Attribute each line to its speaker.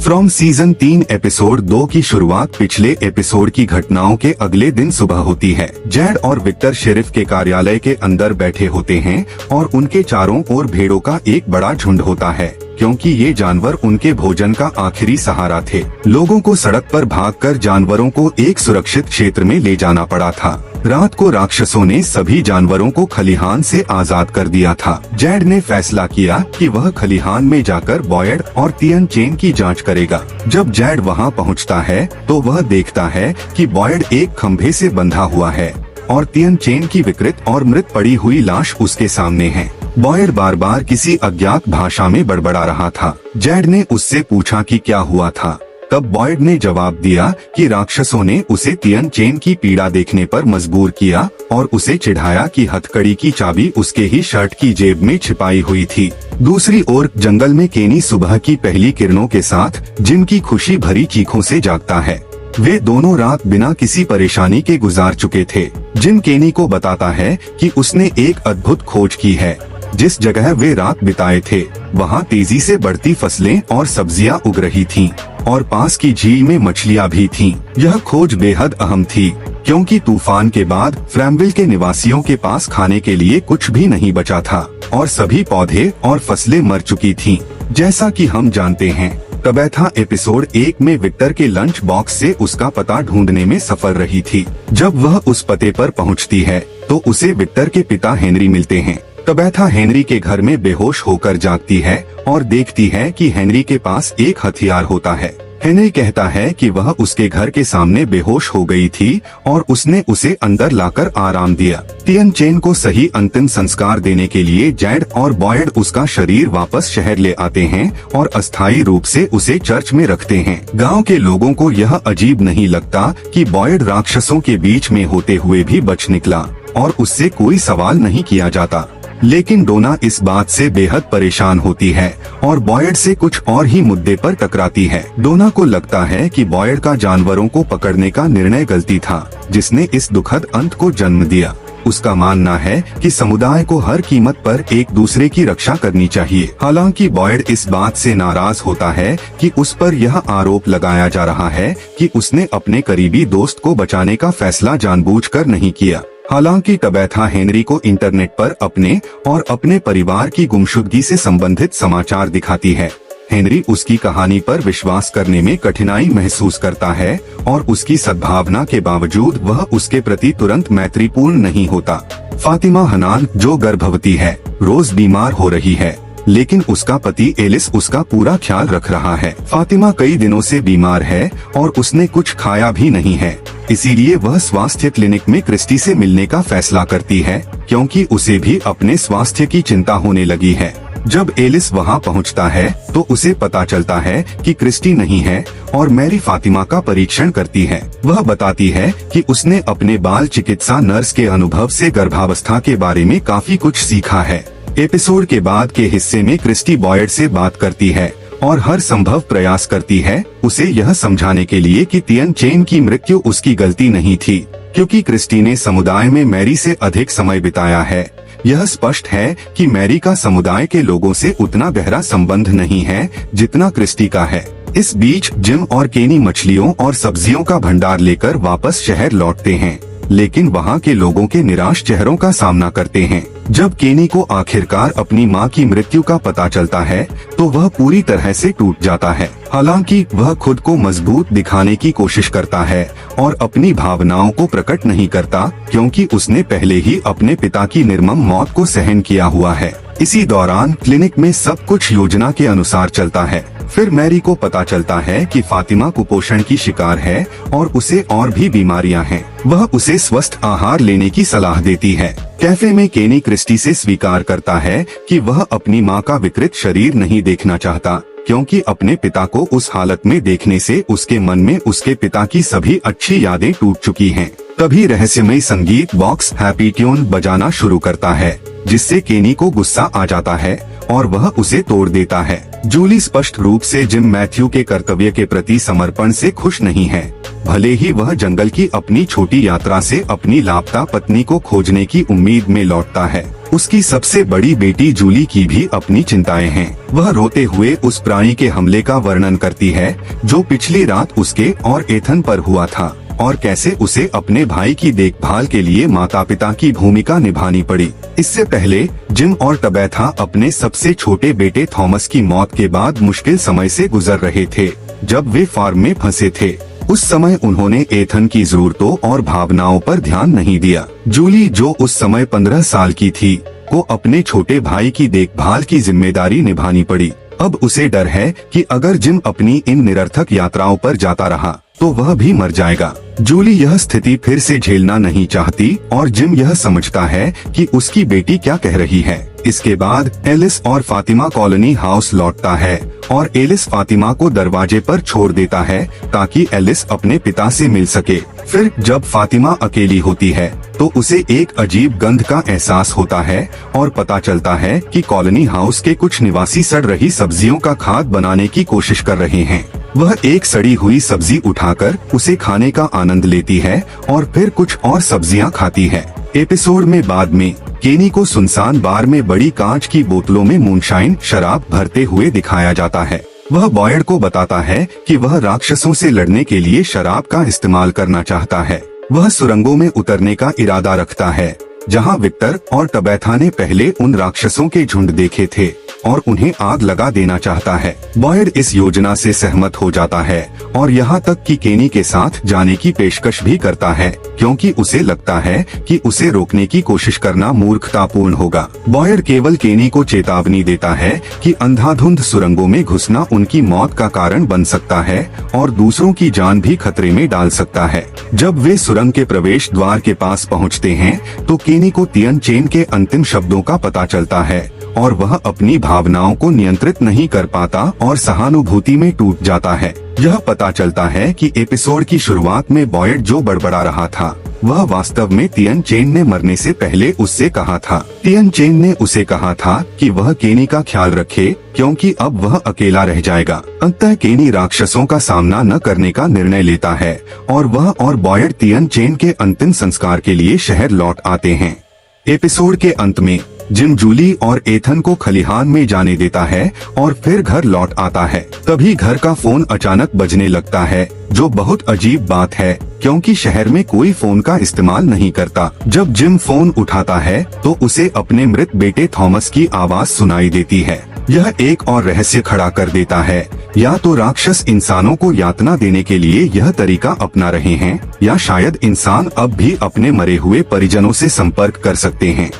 Speaker 1: From season 3 episode 2 की शुरुआत पिछले एपिसोड की घटनाओं के अगले दिन सुबह होती है। जैड और विक्टर शेरिफ के कार्यालय के अंदर बैठे होते हैं और उनके चारों ओर भेड़ों का एक बड़ा झुंड होता है, क्योंकि ये जानवर उनके भोजन का आखिरी सहारा थे। लोगों को सड़क पर भागकर जानवरों को एक सुरक्षित क्षेत्र में ले जाना पड़ा था। रात को राक्षसों ने सभी जानवरों को खलिहान से आजाद कर दिया था। जैड ने फैसला किया कि वह खलिहान में जाकर बॉयड और तियन चेन की जांच करेगा। जब जैड वहां पहुंचता है तो वह देखता है कि बॉयड एक खंभे से बंधा हुआ है और तियन चेन की विकृत और मृत पड़ी हुई लाश उसके सामने है। बॉयड बार बार किसी अज्ञात भाषा में बड़बड़ा रहा था। जैड ने उससे पूछा कि क्या हुआ था। तब बॉयड ने जवाब दिया कि राक्षसों ने उसे तियन चेन की पीड़ा देखने पर मजबूर किया और उसे चिढ़ाया कि हथकड़ी की चाबी उसके ही शर्ट की जेब में छिपाई हुई थी। दूसरी ओर जंगल में केनी सुबह की पहली किरणों के साथ जिम की खुशी भरी चीखों से जागता है। वे दोनों रात बिना किसी परेशानी के गुजार चुके थे। जिम केनी को बताता है कि उसने एक अद्भुत खोज की है। जिस जगह वे रात बिताए थे वहाँ तेजी से बढ़ती फसलें और सब्जियां उग रही थीं और पास की झील में मछलियां भी थीं। यह खोज बेहद अहम थी क्योंकि तूफान के बाद फ्रैमविल के निवासियों के पास खाने के लिए कुछ भी नहीं बचा था और सभी पौधे और फसलें मर चुकी थीं। जैसा कि हम जानते हैं, तबैथा एपिसोड 1 में विक्टर के लंच बॉक्स से उसका पता ढूंढने में सफल रही थी। जब वह उस पते पर पहुंचती है तो उसे विक्टर के पिता हेनरी मिलते हैं। तबैथा हेनरी के घर में बेहोश होकर जागती है और देखती है कि हेनरी के पास एक हथियार होता है। हेनरी कहता है कि वह उसके घर के सामने बेहोश हो गई थी और उसने उसे अंदर लाकर आराम दिया। तियन चेन को सही अंतिम संस्कार देने के लिए जैड और बॉयड उसका शरीर वापस शहर ले आते हैं और अस्थायी रूप से उसे चर्च में रखते हैं। गांव के लोगों को यह अजीब नहीं लगता कि बॉयड राक्षसों के बीच में होते हुए भी बच निकला और उससे कोई सवाल नहीं किया जाता। लेकिन डोना इस बात से बेहद परेशान होती है और बॉयड से कुछ और ही मुद्दे पर टकराती है। डोना को लगता है कि बॉयड का जानवरों को पकड़ने का निर्णय गलती था, जिसने इस दुखद अंत को जन्म दिया। उसका मानना है कि समुदाय को हर कीमत पर एक दूसरे की रक्षा करनी चाहिए। हालांकि बॉयड इस बात से नाराज होता है कि उस पर यह आरोप लगाया जा रहा है कि उसने अपने करीबी दोस्त को बचाने का फैसला जानबूझकर नहीं किया। हालांकि तबैथा हेनरी को इंटरनेट पर अपने और अपने परिवार की गुमशुदगी से संबंधित समाचार दिखाती है। हेनरी उसकी कहानी पर विश्वास करने में कठिनाई महसूस करता है और उसकी सद्भावना के बावजूद वह उसके प्रति तुरंत मैत्रीपूर्ण नहीं होता। फातिमा हनान, जो गर्भवती है, रोज बीमार हो रही है, लेकिन उसका पति एलिस उसका पूरा ख्याल रख रहा है। फातिमा कई दिनों से बीमार है और उसने कुछ खाया भी नहीं है, इसीलिए वह स्वास्थ्य क्लिनिक में क्रिस्टी से मिलने का फैसला करती है क्योंकि उसे भी अपने स्वास्थ्य की चिंता होने लगी है। जब एलिस वहां पहुंचता है तो उसे पता चलता है कि क्रिस्टी नहीं है और मैरी फातिमा का परीक्षण करती है। वह बताती है कि उसने अपने बाल चिकित्सा नर्स के अनुभव से गर्भावस्था के बारे में काफी कुछ सीखा है। एपिसोड के बाद के हिस्से में क्रिस्टी बॉयड से बात करती है और हर संभव प्रयास करती है उसे यह समझाने के लिए कि तियन चेन की मृत्यु उसकी गलती नहीं थी, क्योंकि क्रिस्टी ने समुदाय में मैरी से अधिक समय बिताया है। यह स्पष्ट है कि मैरी का समुदाय के लोगों से उतना गहरा संबंध नहीं है जितना क्रिस्टी का है। इस बीच जिम और केनी मछलियों और सब्जियों का भंडार लेकर वापस शहर लौटते हैं, लेकिन वहाँ के लोगों के निराश चेहरों का सामना करते हैं। जब केनी को आखिरकार अपनी मां की मृत्यु का पता चलता है तो वह पूरी तरह से टूट जाता है। हालांकि वह खुद को मजबूत दिखाने की कोशिश करता है और अपनी भावनाओं को प्रकट नहीं करता, क्योंकि उसने पहले ही अपने पिता की निर्मम मौत को सहन किया हुआ है। इसी दौरान क्लिनिक में सब कुछ योजना के अनुसार चलता है। फिर मैरी को पता चलता है कि फातिमा कुपोषण की शिकार है और उसे और भी बीमारियां हैं। वह उसे स्वस्थ आहार लेने की सलाह देती है। कैफे में केनी क्रिस्टी से स्वीकार करता है कि वह अपनी मां का विकृत शरीर नहीं देखना चाहता, क्योंकि अपने पिता को उस हालत में देखने से उसके मन में उसके पिता की सभी अच्छी यादें टूट चुकी हैं। तभी रहस्यमय संगीत बॉक्स हैप्पी ट्यून बजाना शुरू करता है, जिससे केनी को गुस्सा आ जाता है और वह उसे तोड़ देता है। जूली स्पष्ट रूप से जिम मैथ्यू के कर्तव्य के प्रति समर्पण से खुश नहीं है। भले ही वह जंगल की अपनी छोटी यात्रा से अपनी लापता पत्नी को खोजने की उम्मीद में लौटता है, उसकी सबसे बड़ी बेटी जूली की भी अपनी चिंताएं हैं। वह रोते हुए उस प्राणी के हमले का वर्णन करती है जो पिछली रात उसके और एथन पर हुआ था और कैसे उसे अपने भाई की देखभाल के लिए माता पिता की भूमिका निभानी पड़ी। इससे पहले जिम और टबैथा अपने सबसे छोटे बेटे थॉमस की मौत के बाद मुश्किल समय से गुजर रहे थे। जब वे फार्म में फंसे थे उस समय उन्होंने एथन की जरूरतों और भावनाओं पर ध्यान नहीं दिया। जूली जो उस समय 15 साल की थी को अपने छोटे भाई की देखभाल की जिम्मेदारी निभानी पड़ी। अब उसे डर है कि अगर जिम अपनी इन निरर्थक यात्राओं पर जाता रहा तो वह भी मर जाएगा। जूली यह स्थिति फिर से झेलना नहीं चाहती और जिम यह समझता है कि उसकी बेटी क्या कह रही है। इसके बाद एलिस और फातिमा कॉलोनी हाउस लौटता है और एलिस फातिमा को दरवाजे पर छोड़ देता है ताकि एलिस अपने पिता से मिल सके। फिर जब फातिमा अकेली होती है तो उसे एक अजीब गंध का एहसास होता है और पता चलता है कि कॉलोनी हाउस के कुछ निवासी सड़ रही सब्जियों का खाद बनाने की कोशिश कर रहे हैं। वह एक सड़ी हुई सब्जी उठाकर उसे खाने का आनंद लेती है और फिर कुछ और सब्जियां खाती है। एपिसोड में बाद में केनी को सुनसान बार में बड़ी कांच की बोतलों में मूनशाइन शराब भरते हुए दिखाया जाता है। वह बॉयड को बताता है कि वह राक्षसों से लड़ने के लिए शराब का इस्तेमाल करना चाहता है। वह सुरंगों में उतरने का इरादा रखता है जहां विक्टर और टबैथा ने पहले उन राक्षसों के झुंड देखे थे और उन्हें आग लगा देना चाहता है। बॉयड इस योजना से सहमत हो जाता है और यहाँ तक कि केनी के साथ जाने की पेशकश भी करता है क्योंकि उसे लगता है कि उसे रोकने की कोशिश करना मूर्खतापूर्ण होगा। बॉयड केवल केनी को चेतावनी देता है कि अंधाधुंध सुरंगों में घुसना उनकी मौत का कारण बन सकता है और दूसरों की जान भी खतरे में डाल सकता है। जब वे सुरंग के प्रवेश द्वार के पास पहुँचते हैं तो केनी को तियन चेन के अंतिम शब्दों का पता चलता है और वह अपनी भावनाओं को नियंत्रित नहीं कर पाता और सहानुभूति में टूट जाता है। यह पता चलता है कि एपिसोड की शुरुआत में बॉयड जो बड़बड़ा रहा था वह वास्तव में तियन चेन ने मरने से पहले उससे कहा था। तियन चेन ने उसे कहा था कि वह केनी का ख्याल रखे क्योंकि अब वह अकेला रह जाएगा। अंततः केनी राक्षसों का सामना न करने का निर्णय लेता है और वह और बॉयड तियन चेन के अंतिम संस्कार के लिए शहर लौट आते हैं। एपिसोड के अंत में जिम जूली और एथन को खलिहान में जाने देता है और फिर घर लौट आता है। तभी घर का फोन अचानक बजने लगता है जो बहुत अजीब बात है क्योंकि शहर में कोई फोन का इस्तेमाल नहीं करता। जब जिम फोन उठाता है तो उसे अपने मृत बेटे थॉमस की आवाज सुनाई देती है। यह एक और रहस्य खड़ा कर देता है, या तो राक्षस इंसानों को यातना देने के लिए यह तरीका अपना रहे हैं या शायद इंसान अब भी अपने मरे हुए परिजनों से संपर्क कर सकते हैं।